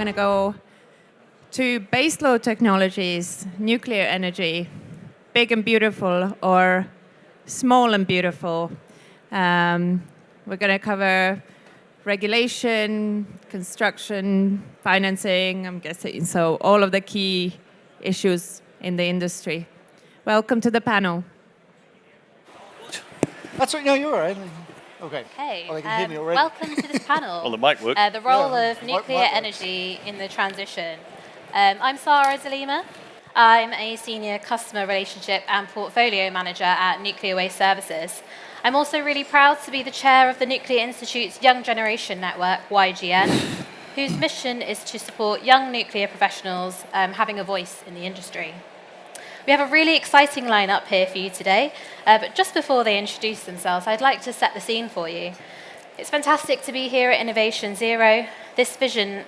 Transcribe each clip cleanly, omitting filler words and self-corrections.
going to go to baseload technologies, nuclear energy, big and beautiful or small and beautiful. We're going to cover regulation, construction, financing, I'm guessing, so all of the key issues in the industry. Welcome to the panel. That's right, no, you're all right. Okay. Hey, Oh, they can hear me already. welcome to this panel. Well, the mic works. The role Yeah, of the nuclear mic works. energy in the transition. I'm Sarah Zalima. I'm a senior customer relationship and portfolio manager at Nuclear Waste Services. I'm also really proud to be the chair of the Nuclear Institute's Young Generation Network, YGN, whose mission is to support young nuclear professionals having a voice in the industry. We have a really exciting lineup here for you today, but just before they introduce themselves, I'd like to set the scene for you. It's fantastic to be here at Innovation Zero. The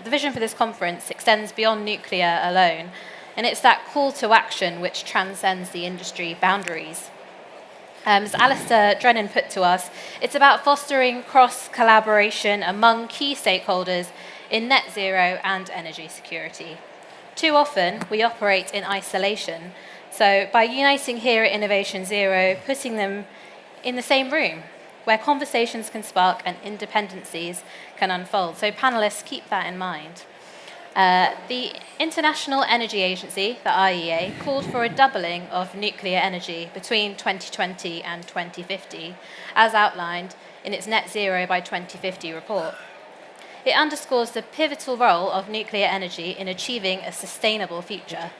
vision for this conference extends beyond nuclear alone, and it's that call to action which transcends the industry boundaries. As Alistair Drennan put to us, it's about fostering cross-collaboration among key stakeholders in net zero and energy security. Too often, we operate in isolation, so by uniting here at Innovation Zero, putting them in the same room, where conversations can spark and independencies can unfold. So panelists, keep that in mind. The International Energy Agency, the IEA, called for a doubling of nuclear energy between 2020 and 2050, as outlined in its Net Zero by 2050 report. It underscores the pivotal role of nuclear energy in achieving a sustainable future.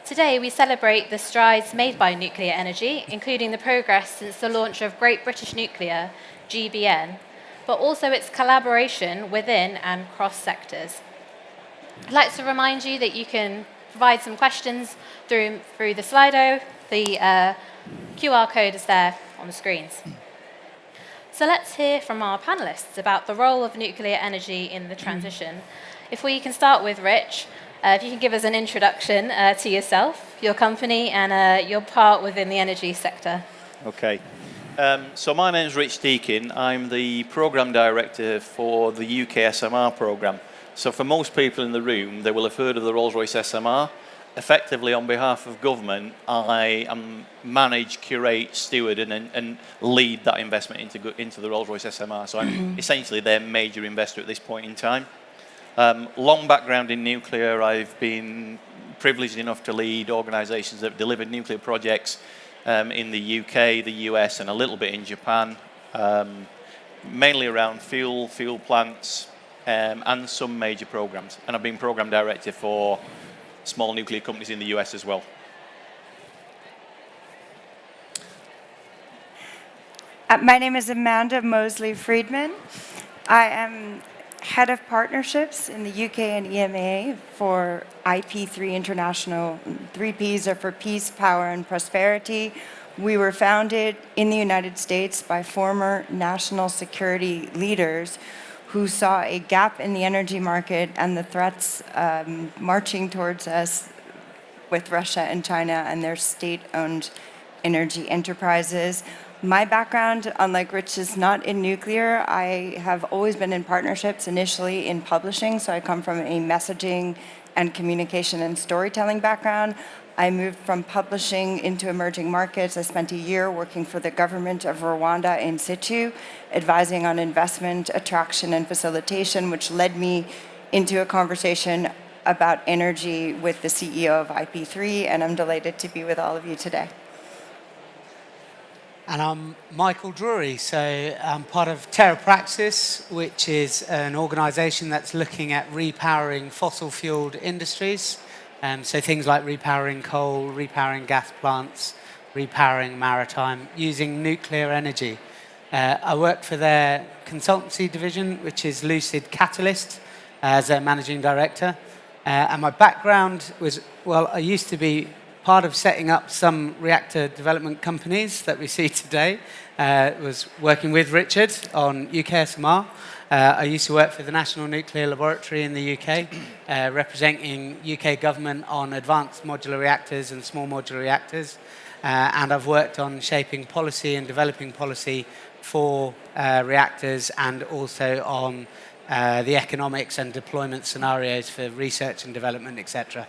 Today, we celebrate the strides made by nuclear energy, including the progress since the launch of Great British Nuclear, GBN, but also its collaboration within and cross sectors. I'd like to remind you that you can provide some questions through the Slido. The QR code is there on the screens. So let's hear from our panelists about the role of nuclear energy in the transition. If we can start with Rich, if you can give us an introduction to yourself, your company, and your part within the energy sector. Okay. So my name's Rich Deakin. I'm the Programme Director for the UK SMR programme. So for most people in the room, they will have heard of the Rolls-Royce SMR. Effectively, on behalf of government, I manage, curate, steward, and lead that investment into the Rolls-Royce SMR. So I'm essentially their major investor at this point in time. Long background in nuclear. I've been privileged enough to lead organisations that have delivered nuclear projects in the UK, the US, and a little bit in Japan, mainly around fuel plants, and some major programs. And I've been program director for small nuclear companies in the US as well. My name is Amanda Moslé Friedman. I am head of partnerships in the UK and EMEA for IP3 International. 3 Ps are for peace, power, and prosperity. We were founded in the United States by former national security leaders who saw a gap in the energy market and the threats marching towards us with Russia and China and their state-owned energy enterprises. My background, unlike Rich, is not in nuclear. I have always been in partnerships, initially in publishing, so I come from a messaging and communication and storytelling background. I moved from publishing into emerging markets. I spent a year working for the government of Rwanda in situ, advising on investment, attraction, and facilitation, which led me into a conversation about energy with the CEO of IP3, and I'm delighted to be with all of you today. And I'm Michael Drury, so I'm part of Terra Praxis, which is an organisation that's looking at repowering fossil-fueled industries. So things like repowering coal, repowering gas plants, repowering maritime, using nuclear energy. I work for their consultancy division, which is Lucid Catalyst, as their managing director. And my background was, well, I used to be part of setting up some reactor development companies that we see today. Was working with Richard on UKSMR. I used to work for the National Nuclear Laboratory in the UK, representing UK government on advanced modular reactors and small modular reactors. And I've worked on shaping policy and developing policy for reactors and also on the economics and deployment scenarios for research and development, etc.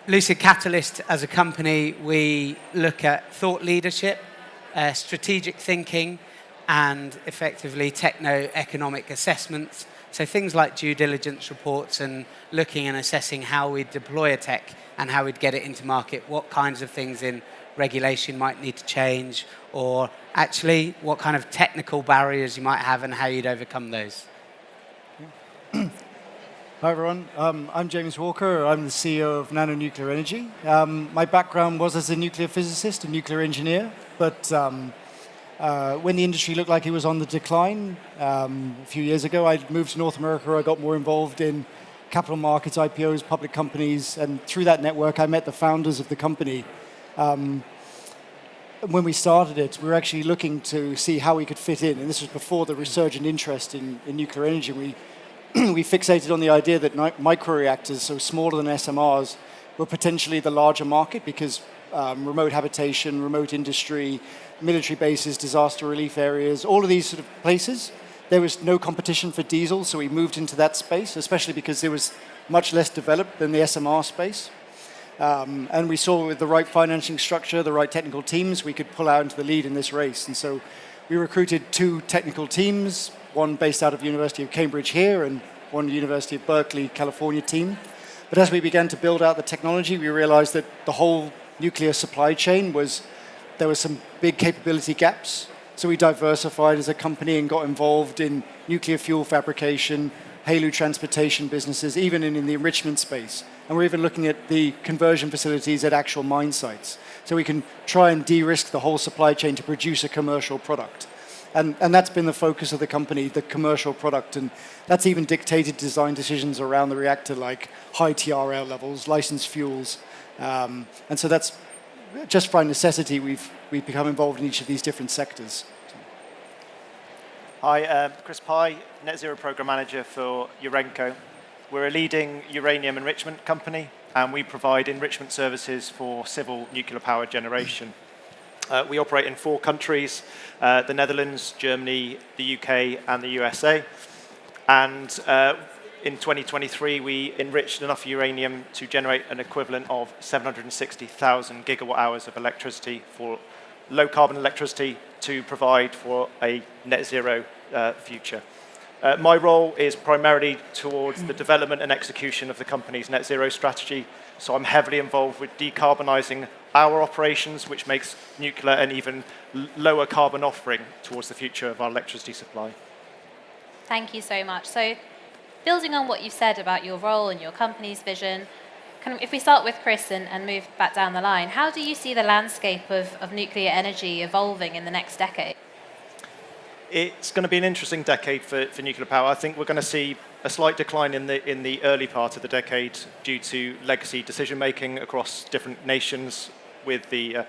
Lucid Catalyst, as a company, we look at thought leadership, strategic thinking, and effectively techno-economic assessments. So things like due diligence reports and looking and assessing how we deploy a tech and how we'd get it into market, what kinds of things in regulation might need to change, or actually what kind of technical barriers you might have and how you'd overcome those. Hi, everyone. I'm James Walker. I'm the CEO of Nano Nuclear Energy. My background was as a nuclear physicist, a nuclear engineer, but when the industry looked like it was on the decline, a few years ago, I moved to North America. I got more involved in capital markets, IPOs, public companies, and through that network, I met the founders of the company. When we started it, we were actually looking to see how we could fit in, and this was before the resurgent interest in nuclear energy. We fixated on the idea that microreactors, so smaller than SMRs, were potentially the larger market because remote habitation, remote industry, military bases, disaster relief areas, all of these sort of places, there was no competition for diesel, so we moved into that space, especially because it was much less developed than the SMR space. And we saw with the right financing structure, the right technical teams, we could pull out into the lead in this race. And so we recruited 2 technical teams, one based out of the University of Cambridge here and one University of Berkeley, California team. But as we began to build out the technology, we realized that the whole nuclear supply chain there was some big capability gaps. So we diversified as a company and got involved in nuclear fuel fabrication, HALEU transportation businesses, even in the enrichment space. And we're even looking at the conversion facilities at actual mine sites. So we can try and de-risk the whole supply chain to produce a commercial product. And that's been the focus of the company, the commercial product. And that's even dictated design decisions around the reactor, like high TRL levels, licensed fuels. And so that's just by necessity, we've become involved in each of these different sectors. Hi, Chris Pye, Net Zero Program Manager for Urenco. We're a leading uranium enrichment company, and we provide enrichment services for civil nuclear power generation. We operate in 4 countries, the Netherlands, Germany, the UK, and the USA. And in 2023, we enriched enough uranium to generate an equivalent of 760,000 gigawatt hours of electricity for low-carbon electricity to provide for a net zero future. My role is primarily towards the development and execution of the company's net zero strategy. So I'm heavily involved with decarbonising our operations, which makes nuclear an even lower carbon offering towards the future of our electricity supply. Thank you so much. So building on what you've said about your role and your company's vision, if we start with Chris and move back down the line, how do you see the landscape of nuclear energy evolving in the next decade? It's going to be an interesting decade for nuclear power. I think we're going to see a slight decline in the early part of the decade due to legacy decision-making across different nations with the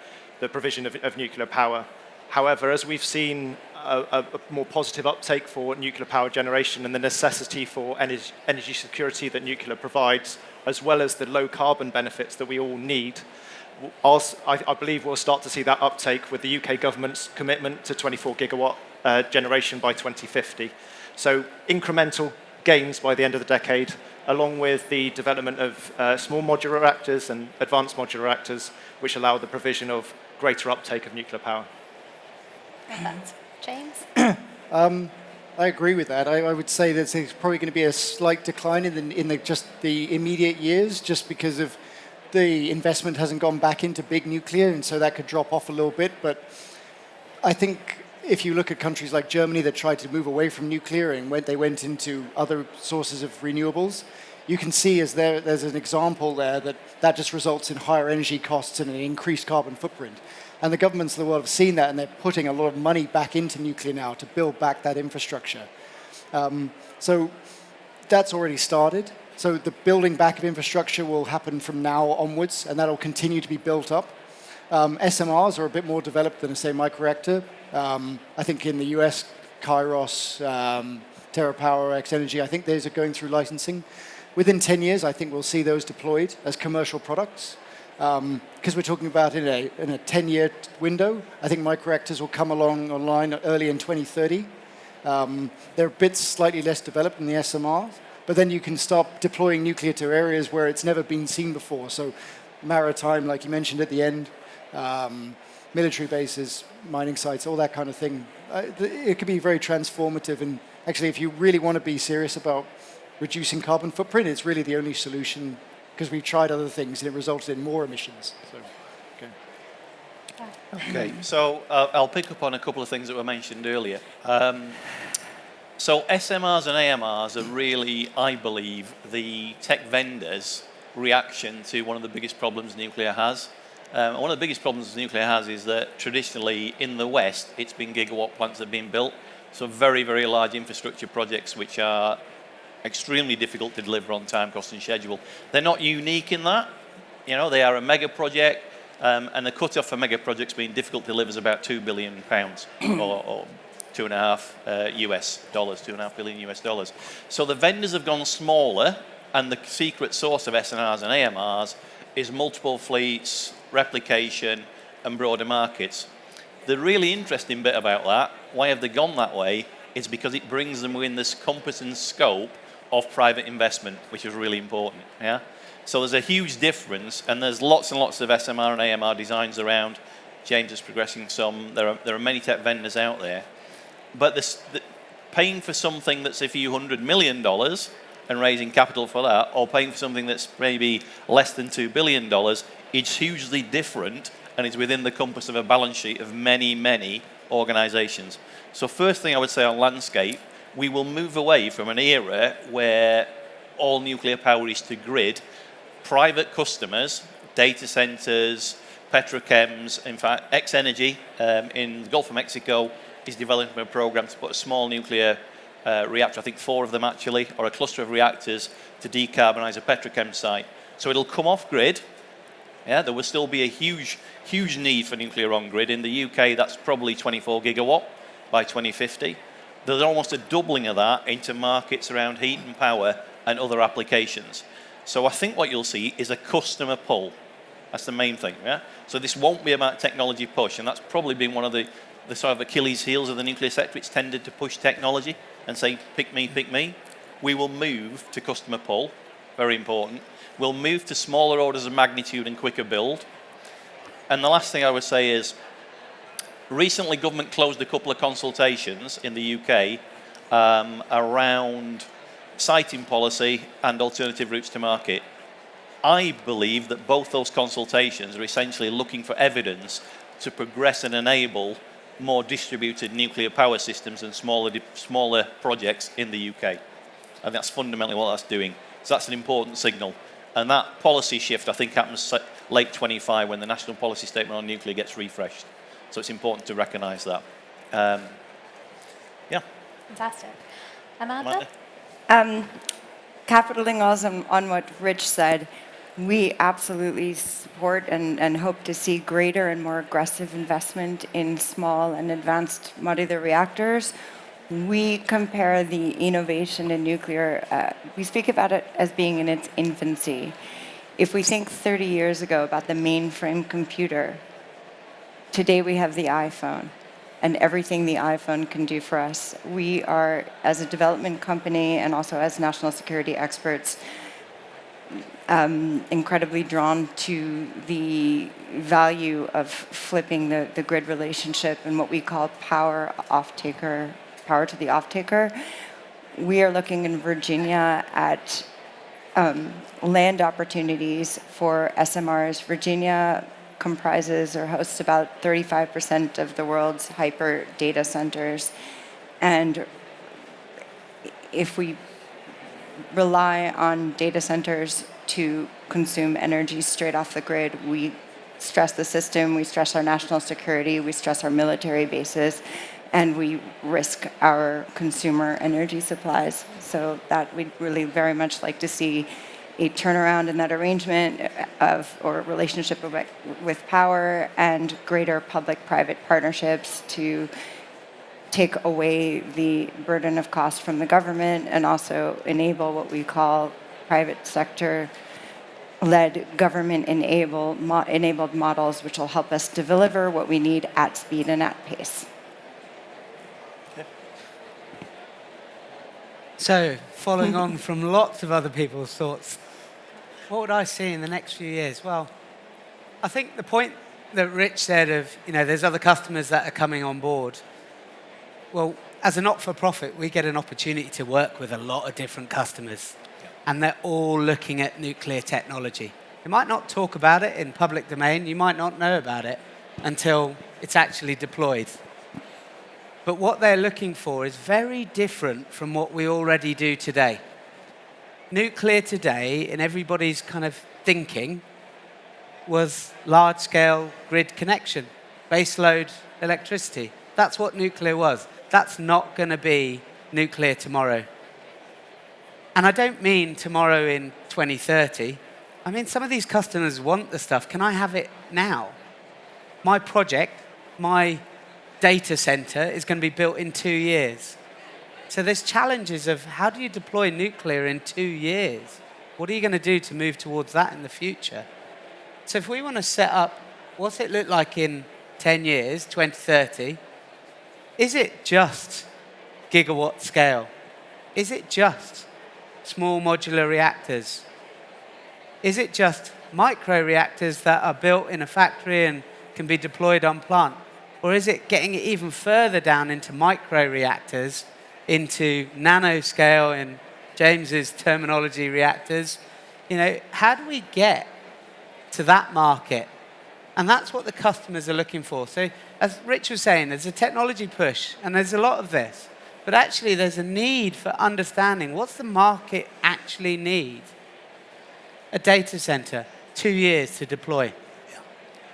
provision of nuclear power. However, as we've seen a more positive uptake for nuclear power generation and the necessity for energy security that nuclear provides, as well as the low carbon benefits that we all need, I believe we'll start to see that uptake with the UK government's commitment to 24 gigawatt generation by 2050. So incremental gains by the end of the decade, along with the development of small modular reactors and advanced modular reactors, which allow the provision of greater uptake of nuclear power. James? I agree with that. I would say that there's probably going to be a slight decline in just the immediate years, just because of the investment hasn't gone back into big nuclear, and so that could drop off a little bit. But I think if you look at countries like Germany that tried to move away from nuclear and they went into other sources of renewables, you can see there's an example there that just results in higher energy costs and an increased carbon footprint. And the governments of the world have seen that, and they're putting a lot of money back into nuclear now to build back that infrastructure. So that's already started. So the building back of infrastructure will happen from now onwards, and that'll continue to be built up. SMRs are a bit more developed than, say, microreactor. I think in the US, Kairos, TerraPower, X-Energy, I think those are going through licensing. Within 10 years, I think we'll see those deployed as commercial products. Because we're talking about in a 10-year window, I think microreactors will come online early in 2030. They're bits slightly less developed than the SMRs, but then you can start deploying nuclear to areas where it's never been seen before. So maritime, like you mentioned at the end, military bases, mining sites, all that kind of thing. It could be very transformative. And actually, if you really want to be serious about reducing carbon footprint, it's really the only solution, because we've tried other things and it resulted in more emissions. So, Okay, so I'll pick up on a couple of things that were mentioned earlier. So SMRs and AMRs are really, I believe, the tech vendors' reaction to one of the biggest problems nuclear has. One of the biggest problems nuclear has is that traditionally in the West, it's been gigawatt plants that have been built. So very, very large infrastructure projects which are extremely difficult to deliver on time, cost and schedule. They're not unique in that. You know, they are a mega project, and the cut-off for mega projects being difficult to deliver is about £2 billion or $2.5 US dollars, $2.5 billion US dollars. So the vendors have gone smaller, and the secret source of SNRs and AMRs is multiple fleets, replication, and broader markets. The really interesting bit about that, why have they gone that way, is because it brings them within this compass and scope of private investment, which is really important. Yeah. So there's a huge difference, and there's lots and lots of SMR and AMR designs around. James is progressing some. There are many tech vendors out there. But paying for something that's a few $100 million and raising capital for that, or paying for something that's maybe less than $2 billion, it's hugely different, and it's within the compass of a balance sheet of many, many organizations. So first thing I would say on landscape, we will move away from an era where all nuclear power is to grid. Private customers, data centers, petrochems, in fact, X-Energy in the Gulf of Mexico is developing a program to put a small nuclear reactor, I think 4 of them actually, or a cluster of reactors to decarbonize a petrochem site. So it'll come off grid. Yeah, there will still be a huge, huge need for nuclear on grid. In the UK, that's probably 24 gigawatt by 2050. There's almost a doubling of that into markets around heat and power and other applications. So I think what you'll see is a customer pull. That's the main thing. Yeah. So this won't be about technology push, and that's probably been one of the sort of Achilles heels of the nuclear sector. It's tended to push technology and say, pick me, pick me. We will move to customer pull, very important. We'll move to smaller orders of magnitude and quicker build. And the last thing I would say is, recently government closed a couple of consultations in the UK around siting policy and alternative routes to market. I believe that both those consultations are essentially looking for evidence to progress and enable more distributed nuclear power systems and smaller projects in the UK. And that's fundamentally what that's doing. So that's an important signal. And that policy shift, I think, happens late 25 when the National Policy Statement on Nuclear gets refreshed. So it's important to recognise that. Yeah. Fantastic. Amanda? Capitaling also on what Rich said, we absolutely support and hope to see greater and more aggressive investment in small and advanced modular reactors. We compare the innovation in nuclear, we speak about it as being in its infancy. If we think 30 years ago about the mainframe computer, today we have the iPhone and everything the iPhone can do for us. We are, as a development company and also as national security experts, incredibly drawn to the value of flipping the grid relationship and what we call power to the off-taker. We are looking in Virginia at land opportunities for SMRs. Virginia comprises or hosts about 35% of the world's hyper data centers. And if we rely on data centers to consume energy straight off the grid, we stress the system, we stress our national security, we stress our military bases, and we risk our consumer energy supplies. So that we'd really very much like to see a turnaround in that arrangement or relationship with power and greater public-private partnerships to take away the burden of cost from the government and also enable what we call private sector-led government-enabled models which will help us deliver what we need at speed and at pace. So, following on from lots of other people's thoughts, what would I see in the next few years? Well, I think the point that Rich said of, there's other customers that are coming on board. Well, as a not-for-profit, we get an opportunity to work with a lot of different customers, and they're all looking at nuclear technology. You might not talk about it in public domain, you might not know about it until it's actually deployed. But what they're looking for is very different from what we already do today. Nuclear today, in everybody's kind of thinking, was large-scale grid connection, baseload electricity. That's what nuclear was. That's not going to be nuclear tomorrow. And I don't mean tomorrow in 2030. I mean, some of these customers want the stuff. Can I have it now? My project, my data center is going to be built in 2 years. So there's challenges of how do you deploy nuclear in 2 years? What are you going to do to move towards that in the future? So if we want to set up, what's it look like in 10 years, 2030? Is it just gigawatt scale? Is it just small modular reactors? Is it just micro reactors that are built in a factory and can be deployed on plant? Or is it getting it even further down into micro reactors, into nanoscale, in James's terminology, reactors? How do we get to that market? And that's what the customers are looking for. So as Rich was saying, there's a technology push, and there's a lot of this. But actually, there's a need for understanding what's the market actually need. A data center, 2 years to deploy.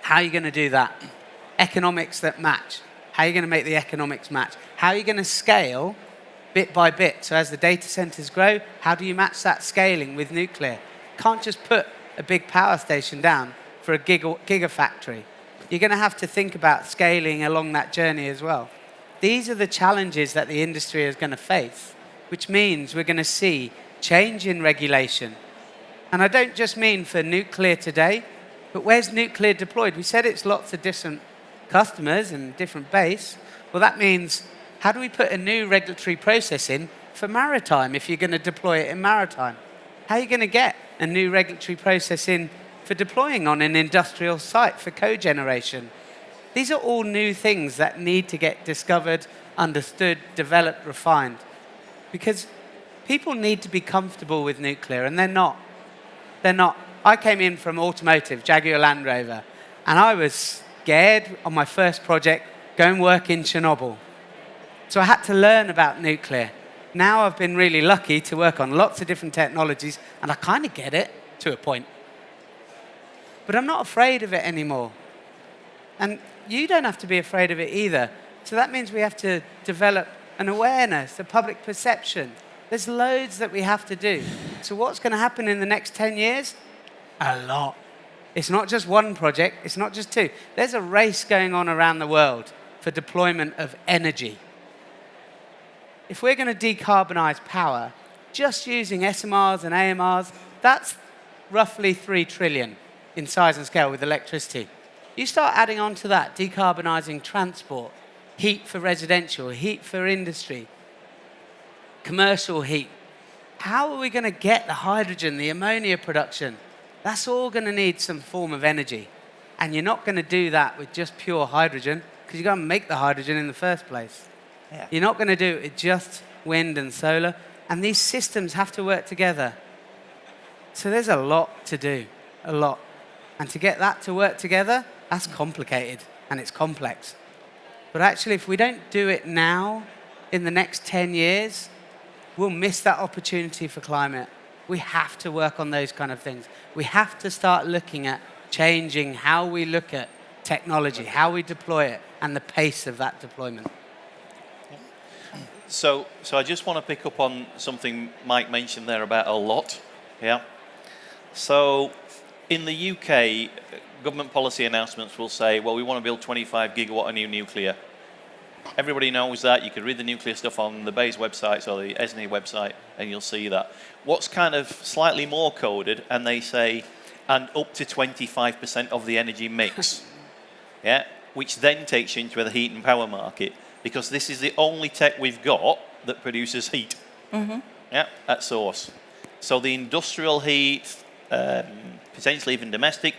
How are you going to do that? Economics that match. How are you going to make the economics match? How are you going to scale bit by bit? So as the data centers grow, how do you match that scaling with nuclear? Can't just put a big power station down for a gigafactory. You're going to have to think about scaling along that journey as well. These are the challenges that the industry is going to face, which means we're going to see change in regulation. And I don't just mean for nuclear today, but where's nuclear deployed? We said it's lots of different customers and different base. Well, that means how do we put a new regulatory process in for maritime if you're going to deploy it in maritime? How are you going to get a new regulatory process in for deploying on an industrial site for cogeneration? These are all new things that need to get discovered, understood, developed, refined. Because people need to be comfortable with nuclear, and they're not. They're not. I came in from automotive, Jaguar Land Rover, and I was scared on my first project, go and work in Chernobyl. So I had to learn about nuclear. Now I've been really lucky to work on lots of different technologies, and I kind of get it to a point. But I'm not afraid of it anymore. And you don't have to be afraid of it either. So that means we have to develop an awareness, a public perception. There's loads that we have to do. So what's going to happen in the next 10 years? A lot. It's not just one project. It's not just two. There's a race going on around the world for deployment of energy. If we're going to decarbonize power, just using SMRs and AMRs, that's roughly 3 trillion in size and scale with electricity. You start adding on to that, decarbonizing transport, heat for residential, heat for industry, commercial heat. How are we going to get the hydrogen, the ammonia production? That's all going to need some form of energy. And you're not going to do that with just pure hydrogen, because you've got to make the hydrogen in the first place. Yeah. You're not going to do it with just wind and solar. And these systems have to work together. So there's a lot to do, a lot. And to get that to work together, that's complicated and it's complex. But actually, if we don't do it now, in the next 10 years, we'll miss that opportunity for climate. We have to work on those kind of things. We have to start looking at changing how we look at technology, how we deploy it, and the pace of that deployment. So I just want to pick up on something Mike mentioned there about a lot. Yeah. So in the UK, government policy announcements will say, well, we want to build 25 gigawatt of new nuclear. Everybody knows that. You can read the nuclear stuff on the BEIS websites or the ESNI website, and you'll see that. What's kind of slightly more coded, and they say, and up to 25% of the energy mix, yeah, which then takes you into the heat and power market, because this is the only tech we've got that produces heat. Yeah, at source. So the industrial heat, potentially even domestic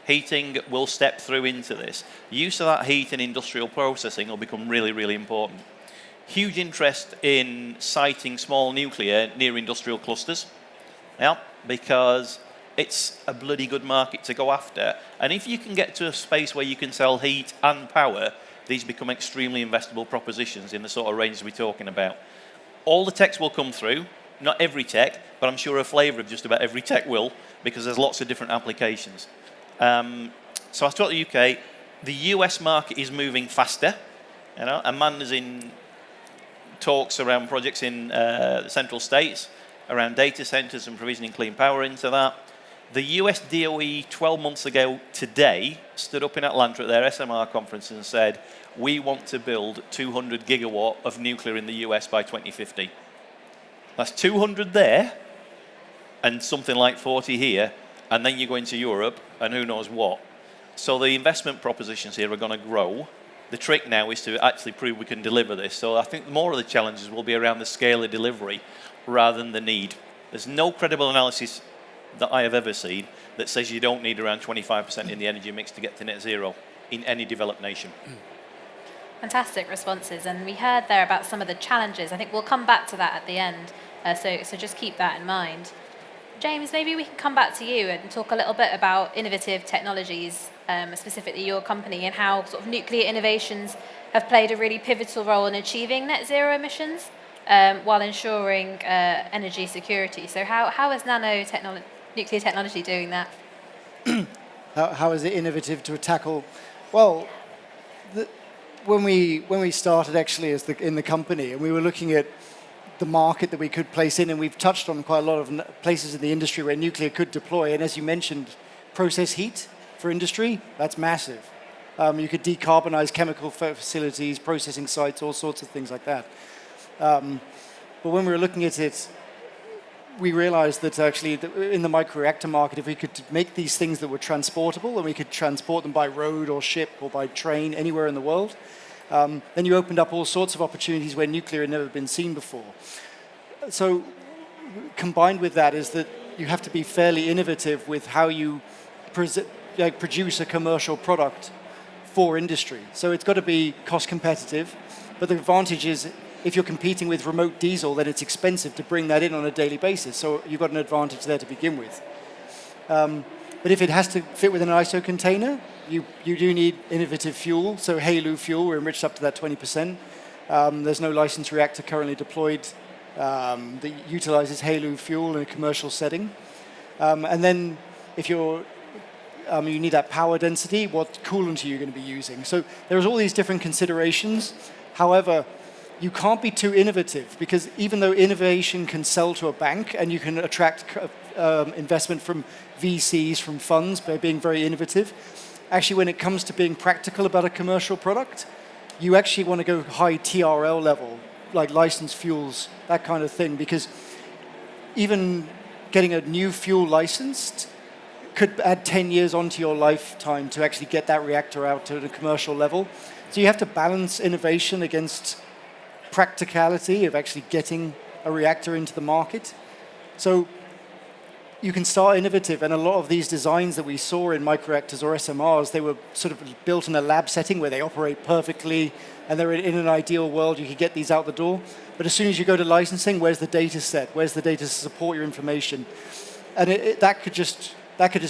heating, will step through into this. Use of that heat in industrial processing will become really, really important. Huge interest in siting small nuclear near industrial clusters, yeah, because it's a bloody good market to go after. And if you can get to a space where you can sell heat and power, these become extremely investable propositions in the sort of range we're talking about. All the techs will come through, not every tech, but I'm sure a flavour of just about every tech will, because there's lots of different applications. So I talked the UK. The US market is moving faster. You know, Amanda's in talks around projects in the central states, around data centres and provisioning clean power into that. The US DOE 12 months ago today stood up in Atlanta at their SMR conference and said, we want to build 200 gigawatt of nuclear in the US by 2050. That's 200 there, and something like 40 here, and then you go into Europe, and who knows what. So the investment propositions here are going to grow. The trick now is to actually prove we can deliver this. So I think more of the challenges will be around the scale of delivery rather than the need. There's no credible analysis that I have ever seen that says you don't need around 25% in the energy mix to get to net zero in any developed nation. Fantastic responses, and we heard there about some of the challenges. I think we'll come back to that at the end, so just keep that in mind. James, maybe we can come back to you and talk a little bit about innovative technologies, specifically your company, and how sort of nuclear innovations have played a really pivotal role in achieving net zero emissions while ensuring energy security. So how is nuclear technology doing that? How is it innovative to tackle? Well, when we started actually in the company, and we were looking at the market that we could place in, and we've touched on quite a lot of places in the industry where nuclear could deploy. And as you mentioned, process heat for industry, that's massive. You could decarbonize chemical facilities, processing sites, all sorts of things like that. But when we were looking at it, we realized that actually in the microreactor market, if we could make these things that were transportable, and we could transport them by road or ship or by train anywhere in the world, then you opened up all sorts of opportunities where nuclear had never been seen before. So combined with that is that you have to be fairly innovative with how you produce a commercial product for industry. So it's got to be cost competitive, but the advantage is if you're competing with remote diesel, then it's expensive to bring that in on a daily basis. So you've got an advantage there to begin with. But if it has to fit within an ISO container, you do need innovative fuel. So HALEU fuel, we're enriched up to that 20%. There's no licensed reactor currently deployed that utilizes HALEU fuel in a commercial setting. And then if you need that power density, what coolant are you going to be using? So there's all these different considerations. However, you can't be too innovative, because even though innovation can sell to a bank and you can attract investment from VCs, from funds by being very innovative, actually when it comes to being practical about a commercial product, you actually want to go high TRL level, like licensed fuels, that kind of thing, because even getting a new fuel licensed could add 10 years onto your lifetime to actually get that reactor out to the commercial level. So you have to balance innovation against practicality of actually getting a reactor into the market. So you can start innovative, and a lot of these designs that we saw in microreactors or SMRs, they were sort of built in a lab setting where they operate perfectly, and they're in an ideal world, you could get these out the door. But as soon as you go to licensing, where's the data set? Where's the data to support your information? And that could just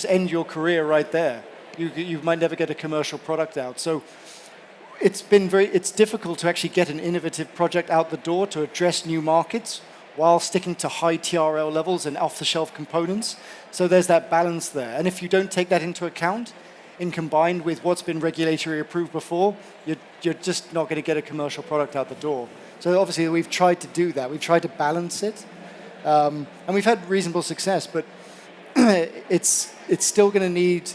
end your career right there. You might never get a commercial product out. So it's difficult to actually get an innovative project out the door to address new markets while sticking to high TRL levels and off-the-shelf components. So there's that balance there. And if you don't take that into account, in combined with what's been regulatory approved before, you're just not going to get a commercial product out the door. So obviously we've tried to do that. We've tried to balance it. And we've had reasonable success, but it's still going to need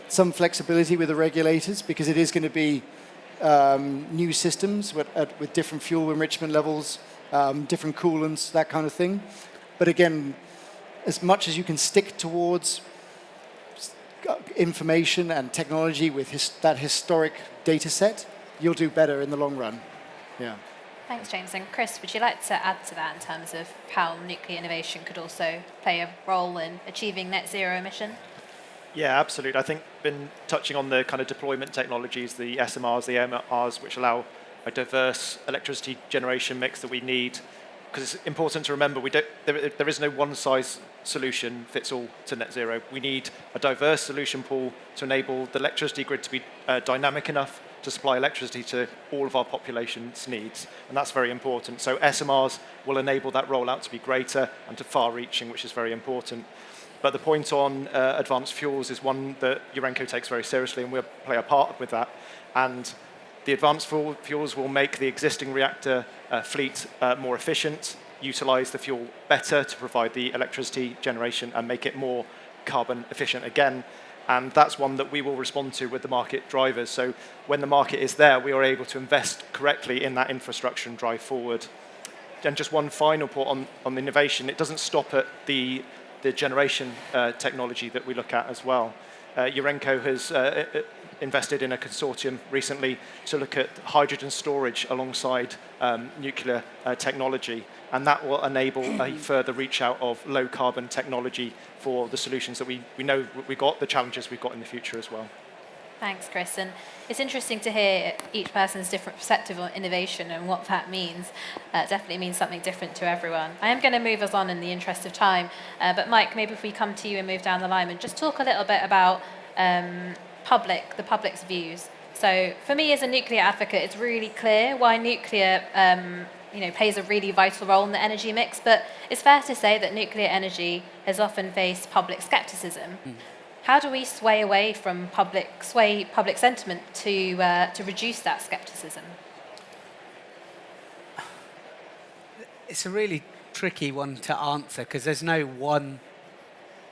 some flexibility with the regulators, because it is going to be new systems with different fuel enrichment levels, different coolants, that kind of thing. But again, as much as you can stick towards information and technology with that historic data set, you'll do better in the long run. Yeah. Thanks, James. And Chris, would you like to add to that in terms of how nuclear innovation could also play a role in achieving net zero emission? Yeah, absolutely. I think been touching on the kind of deployment technologies, the SMRs, the EMEAs, which allow a diverse electricity generation mix that we need. Because it's important to remember, there is no one-size solution fits all to net zero. We need a diverse solution pool to enable the electricity grid to be dynamic enough to supply electricity to all of our population's needs. And that's very important. So SMRs will enable that rollout to be greater and to far-reaching, which is very important. But the point on advanced fuels is one that Urenco takes very seriously, and we'll play a part with that. And the advanced fuels will make the existing reactor fleet more efficient, utilize the fuel better to provide the electricity generation and make it more carbon efficient again. And that's one that we will respond to with the market drivers. So when the market is there, we are able to invest correctly in that infrastructure and drive forward. And just one final point on the innovation, it doesn't stop at the generation technology that we look at as well. Urenco has invested in a consortium recently to look at hydrogen storage alongside nuclear technology, and that will enable a further reach out of low carbon technology for the solutions that we know we got, the challenges we've got in the future as well. Thanks, Chris. And it's interesting to hear each person's different perspective on innovation and what that means. Definitely means something different to everyone. I am going to move us on in the interest of time, but Mike, maybe if we come to you and move down the line and just talk a little bit about the public's views. So for me as a nuclear advocate, it's really clear why nuclear plays a really vital role in the energy mix, but it's fair to say that nuclear energy has often faced public skepticism. How do we sway away from public sentiment to reduce that skepticism? It's a really tricky one to answer because there's no one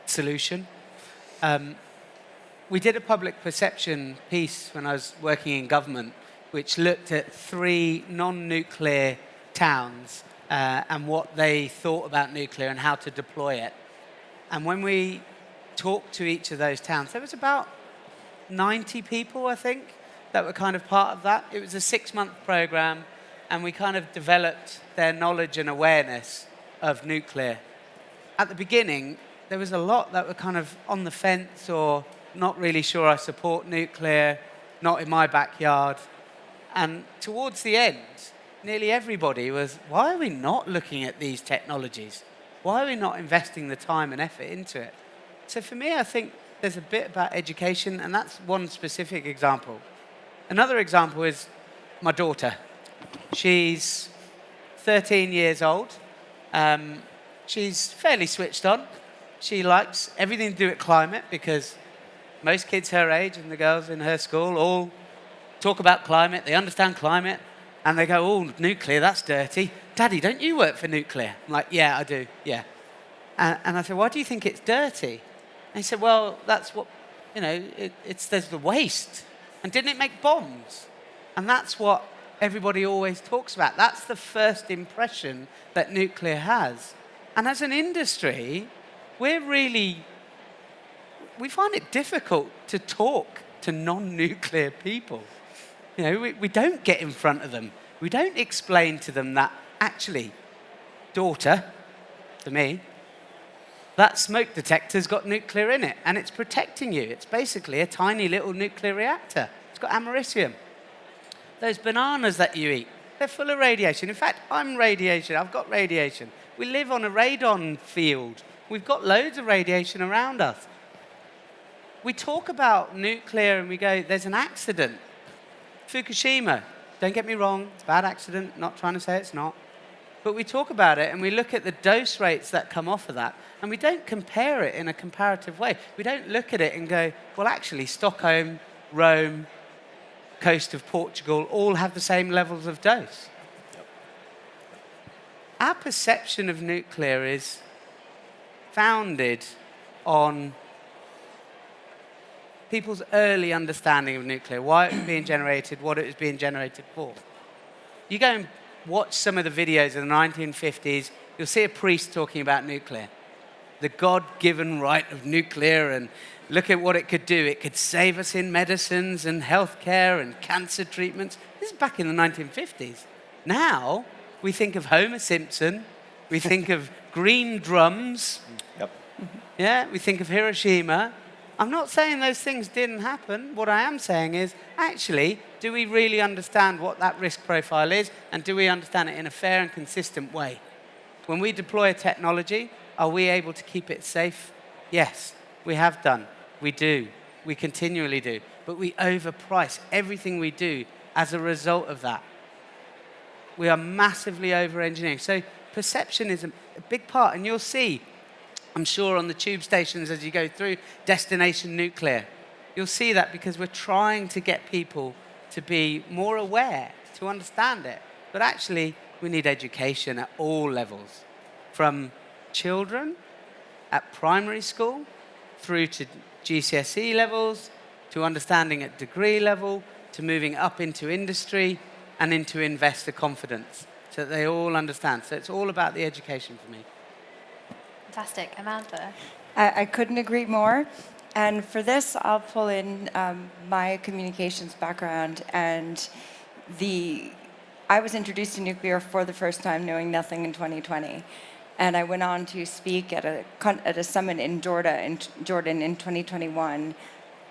solution. We did a public perception piece when I was working in government, which looked at 3 non-nuclear towns and what they thought about nuclear and how to deploy it. And when we talked to each of those towns, there was about 90 people, I think, that were kind of part of that. It was a 6-month program, and we kind of developed their knowledge and awareness of nuclear. At the beginning, there was a lot that were kind of on the fence or not really sure I support nuclear, not in my backyard. And towards the end, nearly everybody was, why are we not looking at these technologies? Why are we not investing the time and effort into it? So for me, I think there's a bit about education, and that's one specific example. Another example is my daughter. She's 13 years old. She's fairly switched on. She likes everything to do with climate because most kids her age and the girls in her school all talk about climate. They understand climate, and they go, oh, nuclear, that's dirty. Daddy, don't you work for nuclear? I'm like, yeah, I do, yeah. And I said, why do you think it's dirty? And he said, well, that's what, there's the waste. And didn't it make bombs? And that's what everybody always talks about. That's the first impression that nuclear has. And as an industry, we find it difficult to talk to non-nuclear people. We don't get in front of them. We don't explain to them that, actually, daughter, to me, that smoke detector's got nuclear in it, and it's protecting you. It's basically a tiny little nuclear reactor. It's got americium. Those bananas that you eat, they're full of radiation. In fact, I'm radiation. I've got radiation. We live on a radon field. We've got loads of radiation around us. We talk about nuclear and we go, there's an accident. Fukushima, don't get me wrong, it's a bad accident, not trying to say it's not. But we talk about it and we look at the dose rates that come off of that, and we don't compare it in a comparative way. We don't look at it and go, well, actually, Stockholm, Rome, coast of Portugal all have the same levels of dose. Our perception of nuclear is founded on people's early understanding of nuclear, why it was being generated, what it was being generated for. You go and watch some of the videos in the 1950s, you'll see a priest talking about nuclear. The God-given right of nuclear, and look at what it could do. It could save us in medicines and healthcare and cancer treatments. This is back in the 1950s. Now, we think of Homer Simpson, we think of green drums, Yep. yeah, we think of Hiroshima. I'm not saying those things didn't happen. What I am saying is, actually, do we really understand what that risk profile is, and do we understand it in a fair and consistent way? When we deploy a technology, are we able to keep it safe? Yes, we have done. We do. We continually do. But we overprice everything we do as a result of that. We are massively over-engineering. So perception is a big part, and you'll see, I'm sure, on the tube stations as you go through, destination nuclear. You'll see that because we're trying to get people to be more aware, to understand it. But actually, we need education at all levels, from children at primary school through to GCSE levels, to understanding at degree level, to moving up into industry and into investor confidence, so that they all understand. So it's all about the education for me. Fantastic. Amanda? I couldn't agree more. And for this, I'll pull in my communications background. And I was introduced to nuclear for the first time, knowing nothing, in 2020. And I went on to speak at a summit in Jordan in 2021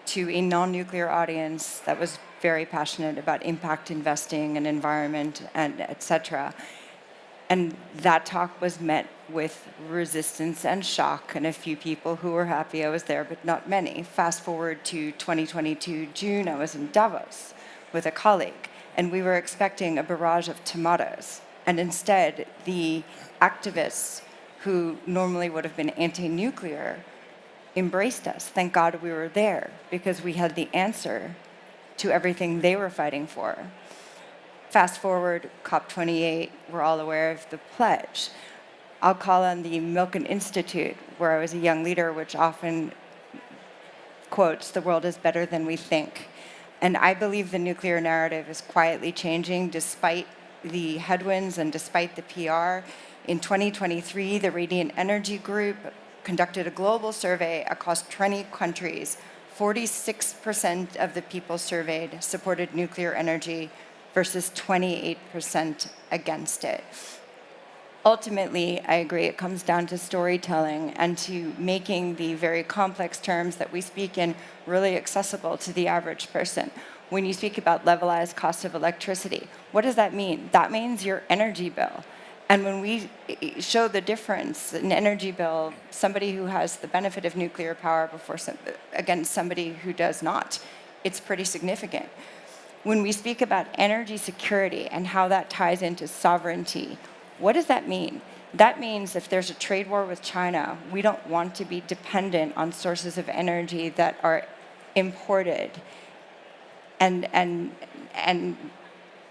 to a non-nuclear audience that was very passionate about impact investing and environment and et cetera. And that talk was met with resistance and shock, and a few people who were happy I was there, but not many. Fast forward to 2022 June, I was in Davos with a colleague, and we were expecting a barrage of tomatoes. And instead, the activists who normally would have been anti-nuclear embraced us. Thank God we were there, because we had the answer to everything they were fighting for. Fast forward, COP28, we're all aware of the pledge. I'll call on the Milken Institute, where I was a young leader, which often quotes, "The world is better than we think." And I believe the nuclear narrative is quietly changing despite the headwinds and despite the PR. In 2023, the Radiant Energy Group conducted a global survey across 20 countries. 46% of the people surveyed supported nuclear energy versus 28% against it. Ultimately, I agree, it comes down to storytelling and to making the very complex terms that we speak in really accessible to the average person. When you speak about levelized cost of electricity, what does that mean? That means your energy bill. And when we show the difference in energy bill, somebody who has the benefit of nuclear power against somebody who does not, it's pretty significant. When we speak about energy security and how that ties into sovereignty, what does that mean? That means if there's a trade war with China, we don't want to be dependent on sources of energy that are imported and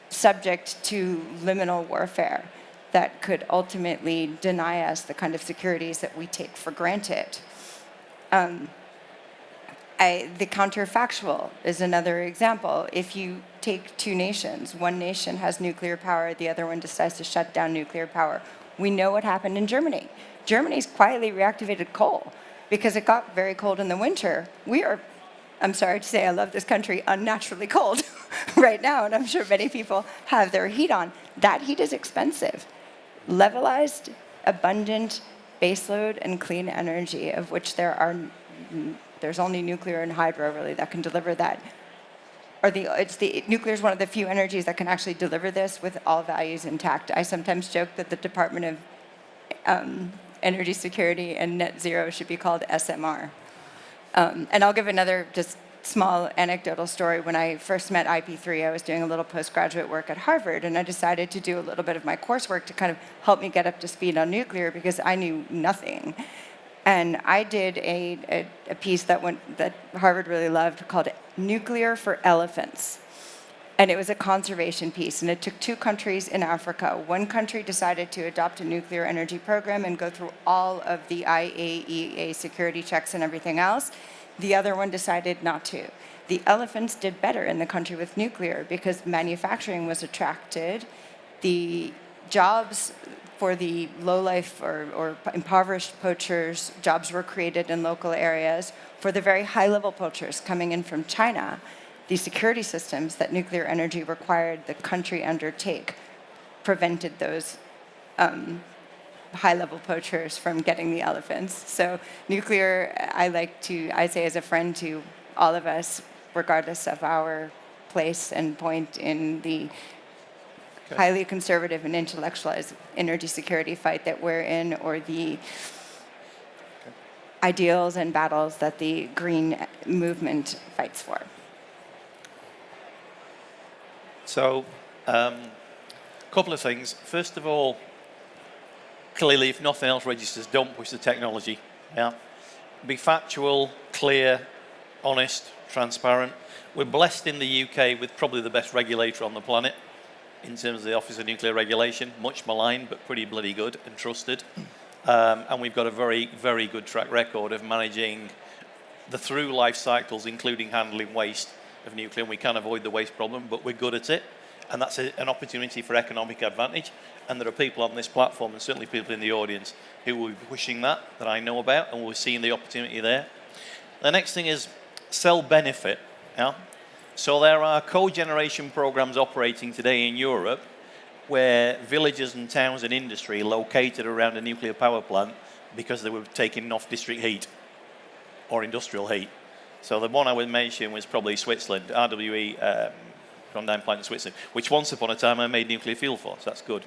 subject to liminal warfare that could ultimately deny us the kind of securities that we take for granted. The counterfactual is another example. If you take two nations, one nation has nuclear power, the other one decides to shut down nuclear power. We know what happened in Germany. Germany's quietly reactivated coal because it got very cold in the winter. We are, I'm sorry to say, I love this country, unnaturally cold right now, and I'm sure many people have their heat on. That heat is expensive. Levelized, abundant baseload and clean energy, of which there's only nuclear and hydro really that can deliver that. Nuclear is one of the few energies that can actually deliver this with all values intact. I sometimes joke that the Department of Energy Security and Net Zero should be called SMR. And I'll give another just small anecdotal story. When I first met IP3, I was doing a little postgraduate work at Harvard, and I decided to do a little bit of my coursework to kind of help me get up to speed on nuclear because I knew nothing. And I did a piece that Harvard really loved called Nuclear for Elephants. And it was a conservation piece, and it took 2 countries in Africa. One country decided to adopt a nuclear energy program and go through all of the IAEA security checks and everything else. The other one decided not to. The elephants did better in the country with nuclear because manufacturing was attracted. The jobs for the low-life or impoverished poachers, jobs were created in local areas. For the very high-level poachers coming in from China, the security systems that nuclear energy required the country undertake prevented those high-level poachers from getting the elephants. So nuclear, I say as a friend to all of us, regardless of our place and point in the highly conservative and intellectualized energy security fight that we're in, or the ideals and battles that the green movement fights for. So, a couple of things. First of all, clearly, if nothing else registers, don't push the technology. Yeah, be factual, clear, honest, transparent. We're blessed in the UK with probably the best regulator on the planet in terms of the Office of Nuclear Regulation, much maligned, but pretty bloody good and trusted. And we've got a very, very good track record of managing the through life cycles, including handling waste of nuclear. And we can avoid the waste problem, but we're good at it. And that's an opportunity for economic advantage. And there are people on this platform, and certainly people in the audience, who will be pushing that I know about, and we're seeing the opportunity there. The next thing is cell benefit. Yeah? So there are cogeneration programs operating today in Europe where villages and towns and industry located around a nuclear power plant because they were taking off district heat or industrial heat. So the one I would mention was probably Switzerland, RWE Grondheim plant in Switzerland, which once upon a time I made nuclear fuel for, so that's good.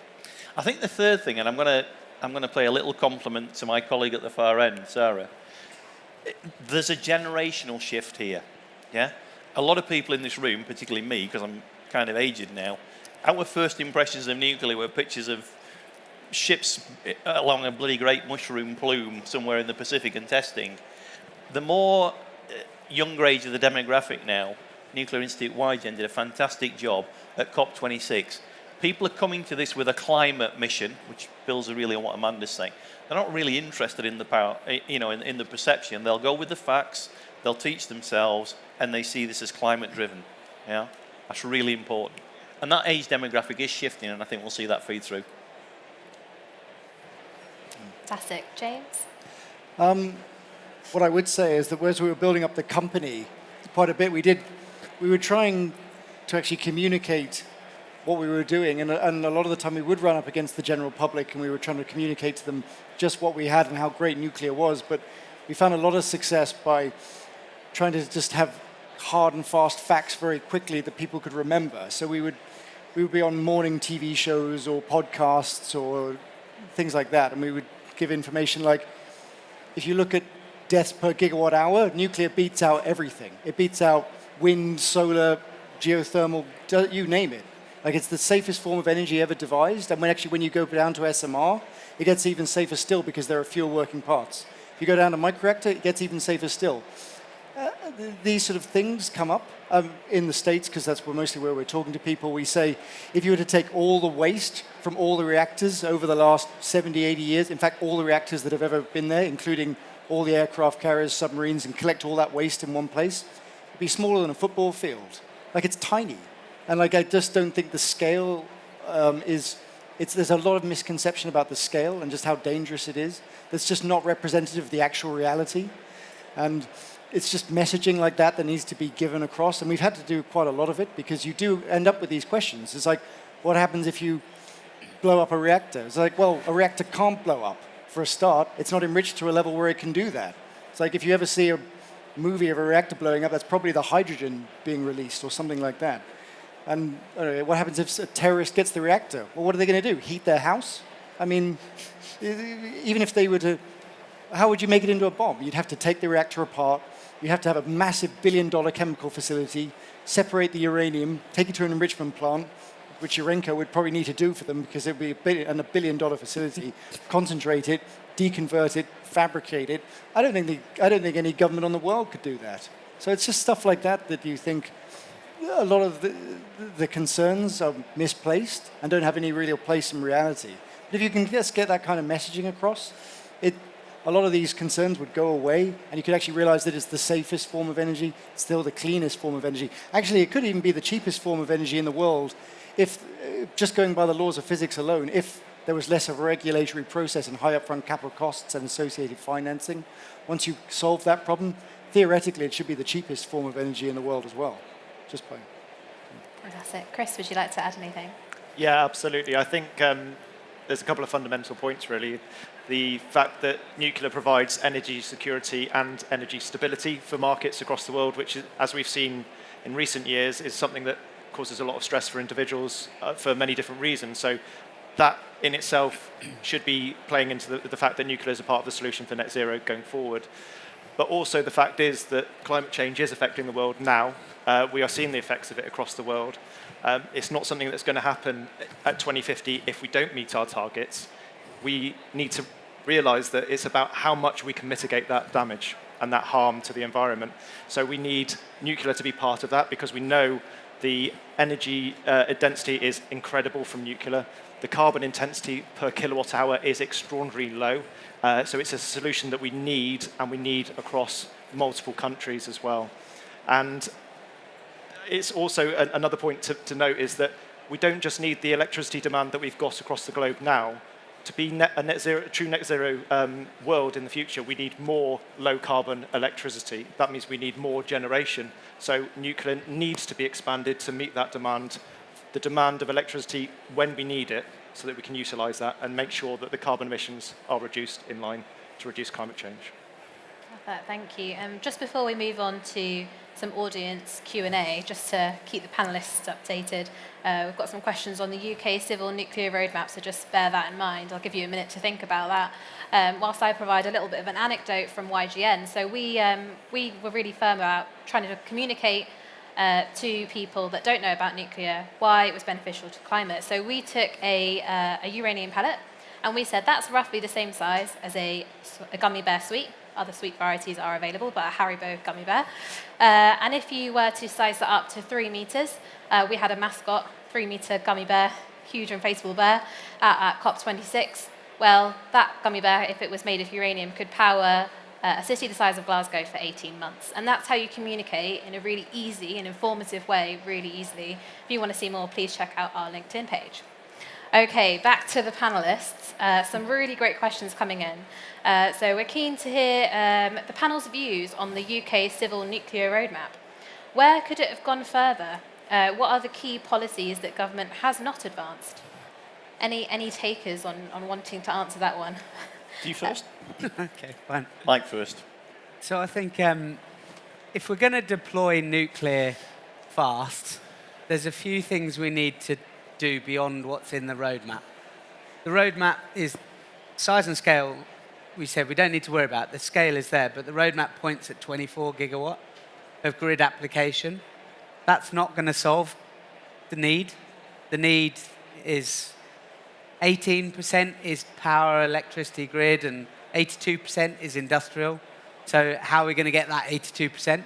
I think the third thing, and I'm going to play a little compliment to my colleague at the far end, Sarah. There's a generational shift here, yeah? A lot of people in this room, particularly me, because I'm kind of aged now, our first impressions of nuclear were pictures of ships along a bloody great mushroom plume somewhere in the Pacific and testing. The more younger age of the demographic now, Nuclear Institute Wygen did a fantastic job at COP26. People are coming to this with a climate mission, which builds really on what Amanda's saying. They're not really interested in the power, in the perception. They'll go with the facts, they'll teach themselves, and they see this as climate driven. Yeah, that's really important. And that age demographic is shifting, and I think we'll see that feed through. Fantastic. James? What I would say is that as we were building up the company, quite a bit, we were trying to actually communicate what we were doing, and a lot of the time we would run up against the general public, and we were trying to communicate to them just what we had and how great nuclear was. But we found a lot of success by trying to just have hard and fast facts very quickly that people could remember. So we would be on morning TV shows or podcasts or things like that, and we would give information like, if you look at deaths per gigawatt hour, nuclear beats out everything. It beats out wind, solar, geothermal, you name it. Like, it's the safest form of energy ever devised, and when you go down to SMR, it gets even safer still because there are fewer working parts. If you go down to microreactor, it gets even safer still. These sort of things come up in the States, because that's mostly where we're talking to people. We say, if you were to take all the waste from all the reactors over the last 70, 80 years, in fact, all the reactors that have ever been there, including all the aircraft carriers, submarines, and collect all that waste in one place, it'd be smaller than a football field. Like, it's tiny. And I just don't think the scale there's a lot of misconception about the scale and just how dangerous it is. That's just not representative of the actual reality. And it's just messaging like that needs to be given across. And we've had to do quite a lot of it, because you do end up with these questions. It's like, what happens if you blow up a reactor? It's like, well, a reactor can't blow up for a start. It's not enriched to a level where it can do that. It's like, if you ever see a movie of a reactor blowing up, that's probably the hydrogen being released or something like that. And what happens if a terrorist gets the reactor? Well, what are they going to do? Heat their house? I mean, even if they were to, how would you make it into a bomb? You'd have to take the reactor apart. You'd have to have a massive billion-dollar chemical facility, separate the uranium, take it to an enrichment plant, which Urenco would probably need to do for them, because it would be a billion-dollar facility, concentrate it, deconvert it, fabricate it. I don't think any government on the world could do that. So it's just stuff like that you think, a lot of the concerns are misplaced and don't have any real place in reality. But if you can just get that kind of messaging across, a lot of these concerns would go away, and you could actually realize that it's the safest form of energy, still the cleanest form of energy. Actually, it could even be the cheapest form of energy in the world, if, just going by the laws of physics alone, if there was less of a regulatory process and high upfront capital costs and associated financing. Once you solve that problem, theoretically, it should be the cheapest form of energy in the world as well. Just by. Fantastic. Chris, would you like to add anything? Yeah, absolutely. I think there's a couple of fundamental points, really. The fact that nuclear provides energy security and energy stability for markets across the world, which, is, as we've seen in recent years, is something that causes a lot of stress for individuals for many different reasons. So that in itself should be playing into the fact that nuclear is a part of the solution for net zero going forward. But also the fact is that climate change is affecting the world now. We are seeing the effects of it across the world. It's not something that's going to happen at 2050 if we don't meet our targets. We need to realize that it's about how much we can mitigate that damage and that harm to the environment. So we need nuclear to be part of that because we know the energy density is incredible from nuclear. The carbon intensity per kilowatt hour is extraordinarily low. So it's a solution that we need, and we need across multiple countries as well. And it's also another point to note is that we don't just need the electricity demand that we've got across the globe now. To be a true net zero world in the future, we need more low carbon electricity. That means we need more generation. So nuclear needs to be expanded to meet that demand, the demand of electricity when we need it, so that we can utilize that and make sure that the carbon emissions are reduced in line to reduce climate change. Perfect, thank you. Just before we move on to some audience Q&A, just to keep the panellists updated, we've got some questions on the UK Civil Nuclear Roadmap, so just bear that in mind. I'll give you a minute to think about that. Whilst I provide a little bit of an anecdote from YGN, so we were really firm about trying to communicate to people that don't know about nuclear why it was beneficial to climate. So we took a uranium pellet, and we said that's roughly the same size as a gummy bear sweet. Other sweet varieties are available, but a Haribo gummy bear. And if you were to size that up to 3 meters, we had a mascot, 3-meter gummy bear, huge inflatable bear, at COP26. Well, that gummy bear, if it was made of uranium, could power a city the size of Glasgow for 18 months. And that's how you communicate in a really easy and informative way, really easily. If you want to see more, please check out our LinkedIn page. Okay, back to the panellists. Some really great questions coming in. So we're keen to hear the panel's views on the UK Civil Nuclear Roadmap. Where could it have gone further? What are the key policies that government has not advanced? Any takers on wanting to answer that one? You first. Okay, fine. Mike first. So I think if we're going to deploy nuclear fast, there's a few things we need to do beyond what's in the roadmap. The roadmap is size and scale. We said we don't need to worry about. The scale is there, but the roadmap points at 24 gigawatt of grid application. That's not going to solve the need. The need is 18% is power, electricity grid, and 82% is industrial. So how are we going to get that 82%?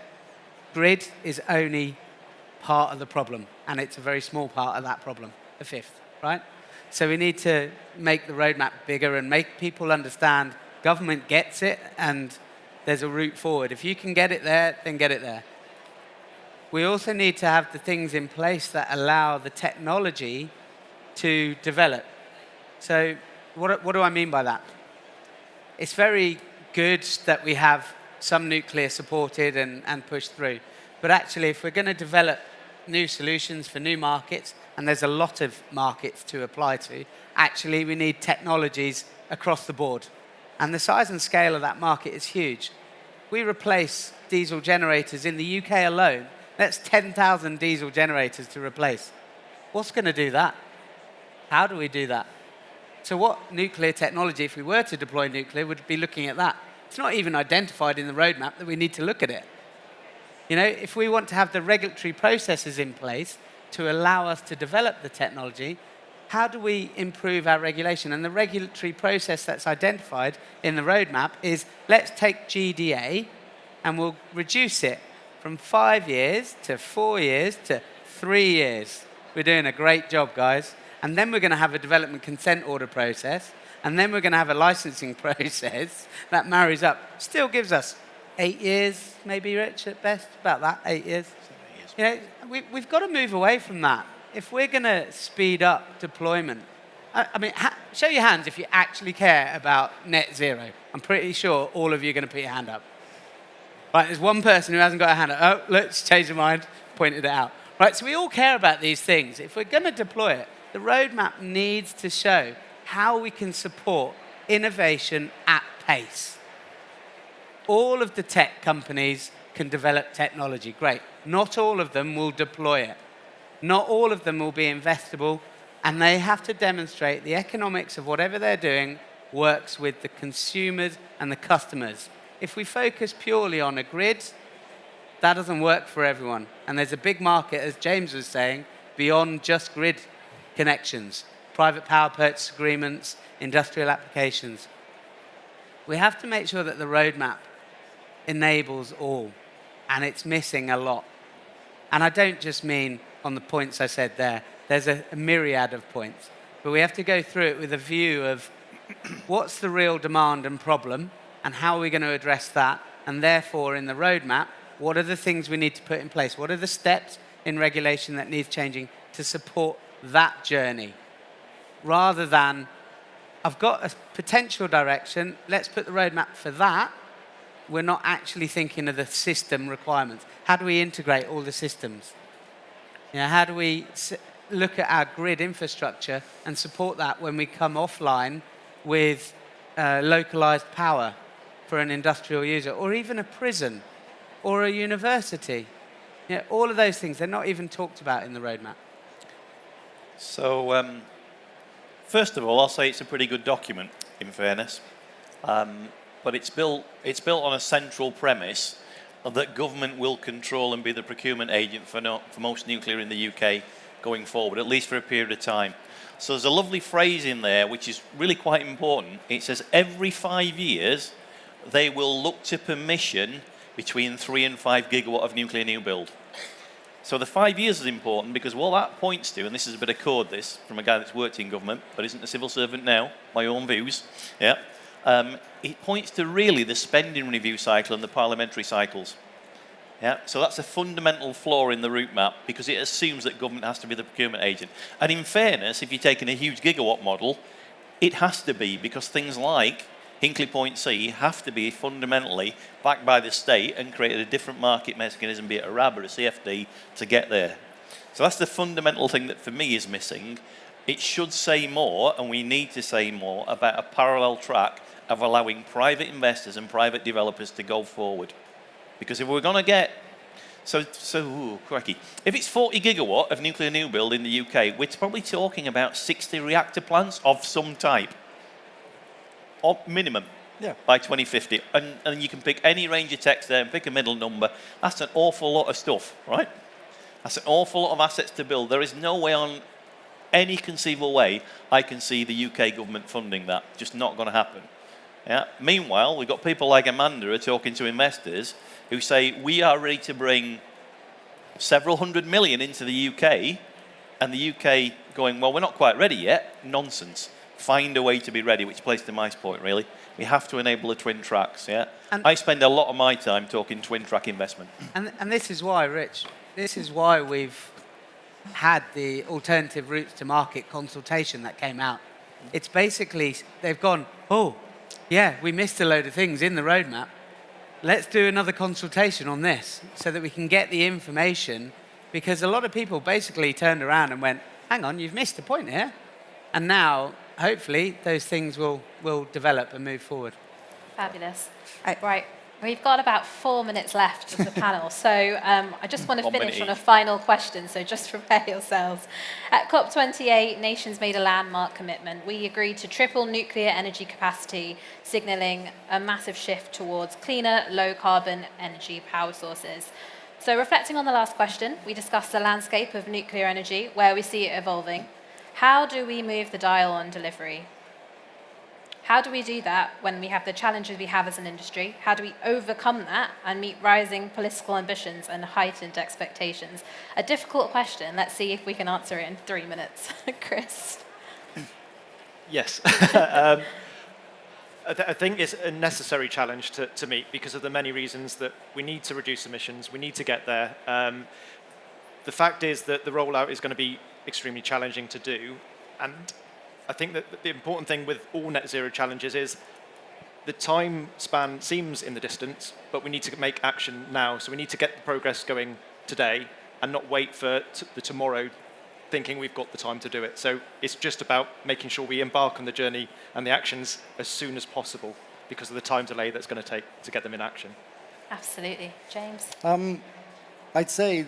Grid is only part of the problem, and it's a very small part of that problem, a fifth, right? So we need to make the roadmap bigger and make people understand government gets it and there's a route forward. If you can get it there, then get it there. We also need to have the things in place that allow the technology to develop. So what do I mean by that? It's very good that we have some nuclear supported and pushed through. But actually, if we're going to develop new solutions for new markets, and there's a lot of markets to apply to, actually we need technologies across the board. And the size and scale of that market is huge. We replace diesel generators in the UK alone. That's 10,000 diesel generators to replace. What's going to do that? How do we do that? So what nuclear technology, if we were to deploy nuclear, would be looking at that? It's not even identified in the roadmap that we need to look at it. You know, if we want to have the regulatory processes in place to allow us to develop the technology, how do we improve our regulation? And the regulatory process that's identified in the roadmap is, let's take GDA and we'll reduce it from 5 years to 4 years to 3 years. We're doing a great job, guys. And then we're going to have a development consent order process, and then we're going to have a licensing process that marries up. Still gives us 8 years, maybe, Rich, at best, about that, 8 years. You know, we've got to move away from that. If we're going to speed up deployment, I mean, show your hands if you actually care about net zero. I'm pretty sure all of you are going to put your hand up. Right, there's one person who hasn't got a hand up. Oh, let's change your mind, pointed it out. Right, so we all care about these things. If we're going to deploy it, The roadmap needs to show how we can support innovation at pace. All of the tech companies can develop technology, great. Not all of them will deploy it. Not all of them will be investable, and they have to demonstrate the economics of whatever they're doing works with the consumers and the customers. If we focus purely on a grid, that doesn't work for everyone. And there's a big market, as James was saying, beyond just grid connections, private power purchase agreements, industrial applications. We have to make sure that the roadmap enables all, and it's missing a lot. And I don't just mean on the points I said there. There's a myriad of points. But we have to go through it with a view of what's the real demand and problem, and how are we going to address that? And therefore, in the roadmap, what are the things we need to put in place? What are the steps in regulation that needs changing to support that journey? Rather than, I've got a potential direction, let's put the roadmap for that. We're not actually thinking of the system requirements. How do we integrate all the systems? You know, how do we look at our grid infrastructure and support that when we come offline with localized power for an industrial user, or even a prison, or a university? You know, all of those things, they're not even talked about in the roadmap. So, first of all, I'll say it's a pretty good document, in fairness. But it's built on a central premise that government will control and be the procurement agent for most nuclear in the UK going forward, at least for a period of time. So there's a lovely phrase in there which is really quite important. It says every 5 years they will look to permission between 3 and 5 gigawatt of nuclear new build. So the 5 years is important because what that points to, and this is a bit of code this, from a guy that's worked in government but isn't a civil servant now, my own views, yeah. It points to really the spending review cycle and the parliamentary cycles. Yeah, so that's a fundamental flaw in the route map because it assumes that government has to be the procurement agent. And in fairness, if you're taking a huge gigawatt model, it has to be because things like Hinkley Point C have to be fundamentally backed by the state and created a different market mechanism, be it a RAB or a CFD, to get there. So that's the fundamental thing that for me is missing. It should say more, and we need to say more, about a parallel track of allowing private investors and private developers to go forward. Because if we're going to get, crikey, if it's 40 gigawatt of nuclear new build in the UK, we're probably talking about 60 reactor plants of some type, or minimum, by 2050. And you can pick any range of text there and pick a middle number. That's an awful lot of stuff, right? That's an awful lot of assets to build. There is no way on any conceivable way I can see the UK government funding that. Just not going to happen. Yeah. Meanwhile, we've got people like Amanda who are talking to investors who say we are ready to bring several hundred million into the UK, and the UK going, well, we're not quite ready yet. Nonsense. Find a way to be ready, which plays to my point, really. We have to enable the twin tracks, yeah? And I spend a lot of my time talking twin track investment. And this is why, Rich, this is why we've had the alternative routes to market consultation that came out. It's basically, they've gone, oh, yeah, we missed a load of things in the roadmap. Let's do another consultation on this so that we can get the information, because a lot of people basically turned around and went, hang on, you've missed a point here. And now, hopefully, those things will develop and move forward. Fabulous. Right, we've got about 4 minutes left of the panel, so I just want to finish on a final question, so just prepare yourselves. At COP28, nations made a landmark commitment. We agreed to triple nuclear energy capacity, signalling a massive shift towards cleaner, low-carbon energy power sources. So reflecting on the last question, we discussed the landscape of nuclear energy, where we see it evolving. How do we move the dial on delivery? How do we do that when we have the challenges we have as an industry? How do we overcome that and meet rising political ambitions and heightened expectations? A difficult question. Let's see if we can answer it in 3 minutes. Chris? Yes. I think it's a necessary challenge to meet because of the many reasons that we need to reduce emissions, we need to get there. The fact is that the rollout is going to be extremely challenging to do, and I think that the important thing with all net zero challenges is the time span seems in the distance, but we need to make action now. So we need to get the progress going today and not wait for the tomorrow thinking we've got the time to do it. So it's just about making sure we embark on the journey and the actions as soon as possible because of the time delay that's going to take to get them in action. Absolutely. James? I'd say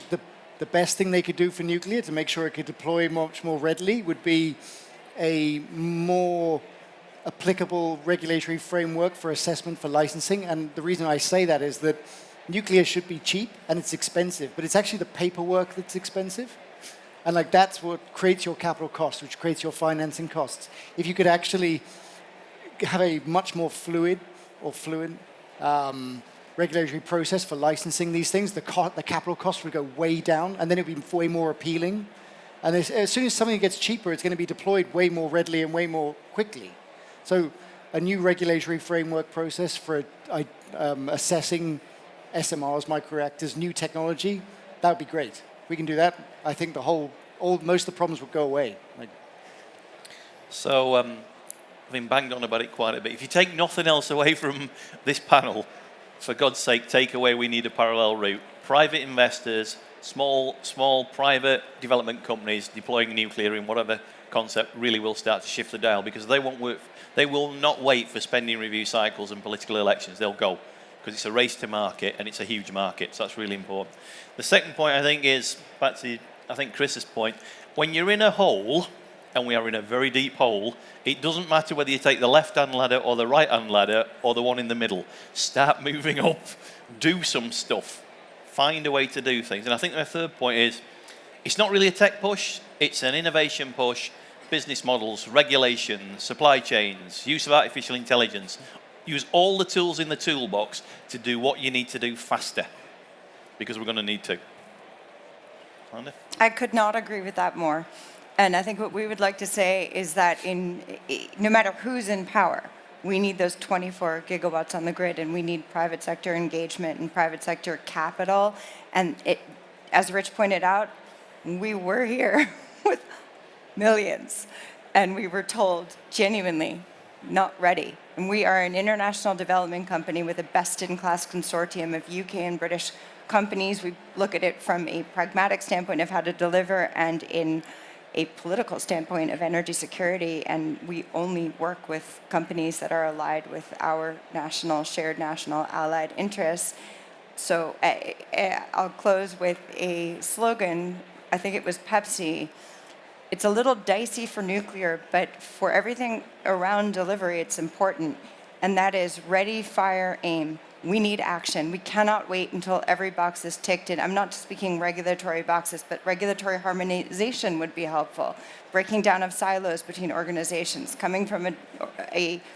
the best thing they could do for nuclear to make sure it could deploy much more readily would be a more applicable regulatory framework for assessment for licensing. And the reason I say that is that nuclear should be cheap and it's expensive, but it's actually the paperwork that's expensive. And like that's what creates your capital cost, which creates your financing costs. If you could actually have a much more fluid regulatory process for licensing these things, the capital cost would go way down, and then it would be way more appealing. And as soon as something gets cheaper, it's going to be deployed way more readily and way more quickly. So a new regulatory framework process for assessing SMRs, microreactors, new technology, that would be great. We can do that. I think most of the problems would go away. So I've been banged on about it quite a bit. If you take nothing else away from this panel, for God's sake, take away we need a parallel route. Private investors, small private development companies deploying nuclear in whatever concept really will start to shift the dial because they will not wait for spending review cycles and political elections. They'll go because it's a race to market and it's a huge market. So that's really important. The second point I think is back to Chris's point. When you're in a hole, and we are in a very deep hole, it doesn't matter whether you take the left-hand ladder or the right-hand ladder or the one in the middle. Start moving up. Do some stuff. Find a way to do things. And I think my third point is, it's not really a tech push, it's an innovation push, business models, regulations, supply chains, use of artificial intelligence. Use all the tools in the toolbox to do what you need to do faster, because we're going to need to. Anna? I could not agree with that more. And I think what we would like to say is that no matter who's in power, we need those 24 gigawatts on the grid, and we need private sector engagement and private sector capital. And as Rich pointed out, we were here with millions, and we were told genuinely not ready. And we are an international development company with a best-in-class consortium of UK and British companies. We look at it from a pragmatic standpoint of how to deliver and in a political standpoint of energy security, and we only work with companies that are allied with our shared national allied interests. So I'll close with a slogan. I think it was Pepsi. It's a little dicey for nuclear, but for everything around delivery, it's important. And that is ready, fire, aim. We need action. We cannot wait until every box is ticked. And I'm not speaking regulatory boxes, but regulatory harmonization would be helpful. Breaking down of silos between organizations. Coming from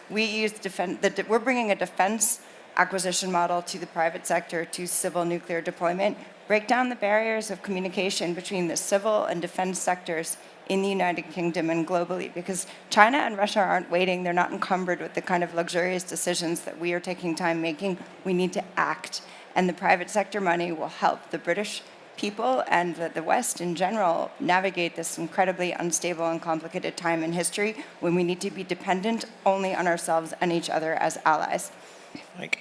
we're bringing a defense acquisition model to the private sector, to civil nuclear deployment. Break down the barriers of communication between the civil and defense sectors in the United Kingdom and globally, because China and Russia aren't waiting. They're not encumbered with the kind of luxurious decisions that we are taking time making. We need to act, and the private sector money will help the British people and the West in general navigate this incredibly unstable and complicated time in history when we need to be dependent only on ourselves and each other as allies. Mike.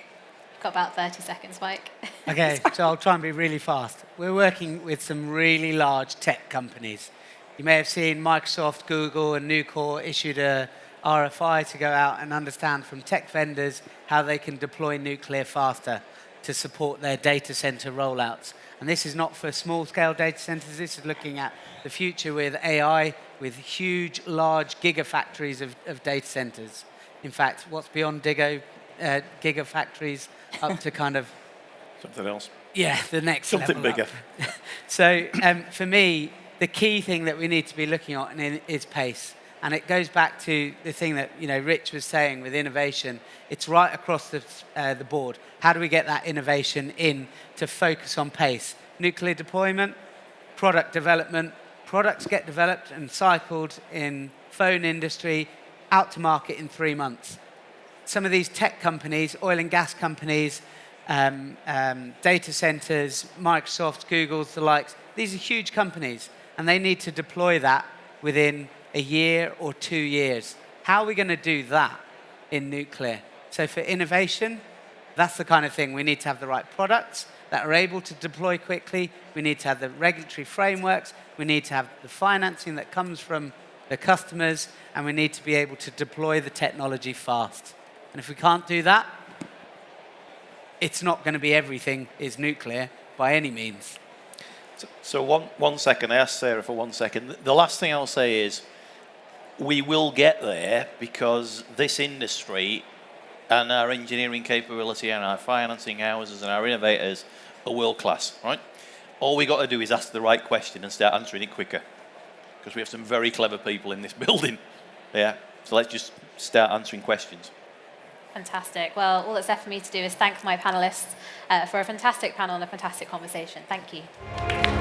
Got about 30 seconds, Mike. Okay, so I'll try and be really fast. We're working with some really large tech companies. You may have seen Microsoft, Google, and Nucor issued a RFI to go out and understand from tech vendors how they can deploy nuclear faster to support their data center rollouts. And this is not for small-scale data centers. This is looking at the future with AI, with huge, large gigafactories of data centers. In fact, what's beyond gigafactories up to kind of... Something else. Yeah, the next Something level bigger. So for me, the key thing that we need to be looking at is pace. And it goes back to the thing that Rich was saying with innovation. It's right across the board. How do we get that innovation in to focus on pace? Nuclear deployment, product development. Products get developed and cycled in phone industry, out to market in 3 months. Some of these tech companies, oil and gas companies, data centers, Microsoft, Google's, the likes, these are huge companies, and they need to deploy that within a year or 2 years. How are we going to do that in nuclear? So for innovation, that's the kind of thing. We need to have the right products that are able to deploy quickly. We need to have the regulatory frameworks. We we need to have the financing that comes from the customers, and we need to be able to deploy the technology fast. And if we can't do that, it's not going to be everything is nuclear by any means. So one second, I asked Sarah for 1 second. The last thing I'll say is we will get there because this industry and our engineering capability and our financing houses and our innovators are world class, right? All we got to do is ask the right question and start answering it quicker, because we have some very clever people in this building. Yeah, so let's just start answering questions. Fantastic. Well, all that's left for me to do is thank my panellists for a fantastic panel and a fantastic conversation. Thank you.